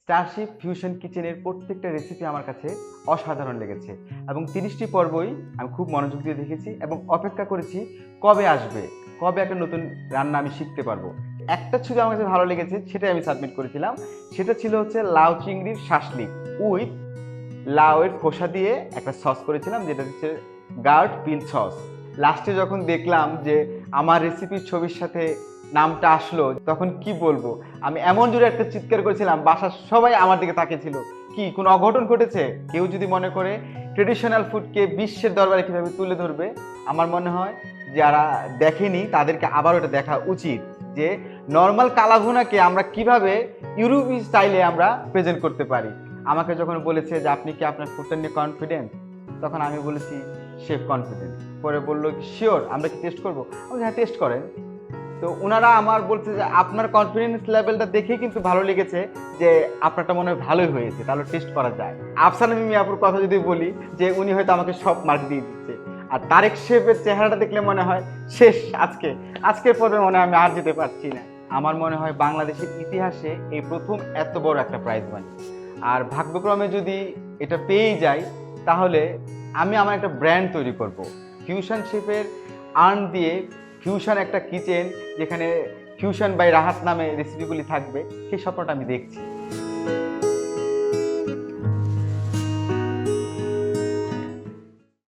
Starship fusion কিচেনের প্রত্যেকটা recipe আমার কাছে অসাধারণ লেগেছে এবং 30টি পর্বই আমি খুব মনোযোগ দিয়ে দেখেছি এবং অপেক্ষা করেছি কবে আসবে, কবে একটা নতুন রান্না আমি শিখতে পারবো। একটা শুধু আমার কাছে ভালো লেগেছে, সেটাই আমি সাবমিট করেছিলাম। সেটা ছিল হচ্ছে লাউ চিংড়ির শাসলিক উইথ লাউয়ের খোসা দিয়ে একটা সস করেছিলাম, যেটা হচ্ছে গার্ড পিন সস। লাস্টে যখন দেখলাম যে আমার রেসিপির ছবির সাথে নামটা আসলো, তখন কি বলবো, আমি এমন জোরে একটা চিৎকার করেছিলাম, বাসার সবাই আমার দিকে তাকিয়েছিল। কি কোনো অঘটন ঘটেছে? কেউ যদি মনে করে ট্রেডিশনাল ফুডকে বিশ্বের দরবারে কিভাবে তুলে ধরবে, আমার মনে হয় যারা দেখেনি তাদেরকে আবার ওটা দেখা উচিত, যে নর্মাল কালাভুনাকে আমরা কিভাবে ইউরোপীয় স্টাইলে আমরা প্রেজেন্ট করতে পারি। আমাকে যখন বলেছে যে আপনি কি আপনার ফুডটা নিয়ে কনফিডেন্ট, তখন আমি বলেছি শেফ কনফিডেন্ট। পরে বললো শিওর, আমরা কি টেস্ট করবো? আমি হ্যাঁ টেস্ট করেন। তো ওনারা আমার বলছে যে আপনার কনফিডেন্স লেভেলটা দেখেই কিন্তু ভালো লেগেছে, যে আপনারটা মনে হয় ভালোই হয়েছে, তাহলে টেস্ট করা যায়। আফসানা মিমি আপুর কথা যদি বলি, যে উনি হয়তো আমাকে সব মার্ক দিয়ে দিচ্ছে। আর তারেক শেফের চেহারাটা দেখলে মনে হয় শেষ, আজকের পর্বে মনে হয় আমি আর যেতে পারছি না। আমার মনে হয় বাংলাদেশের ইতিহাসে এই প্রথম এত বড় একটা প্রাইজ মানি। আর ভাগ্যক্রমে যদি এটা পেয়েই যাই, তাহলে আমি আমার একটা ব্র্যান্ড তৈরি করব ফিউশন শেফের আর্ন দিয়ে। ফিউশন একটা কিচেন, যেখানে ফিউশন বাই রাহাত নামে রেসিপিগুলি থাকবে, সেই স্বপ্নটা আমি দেখছি।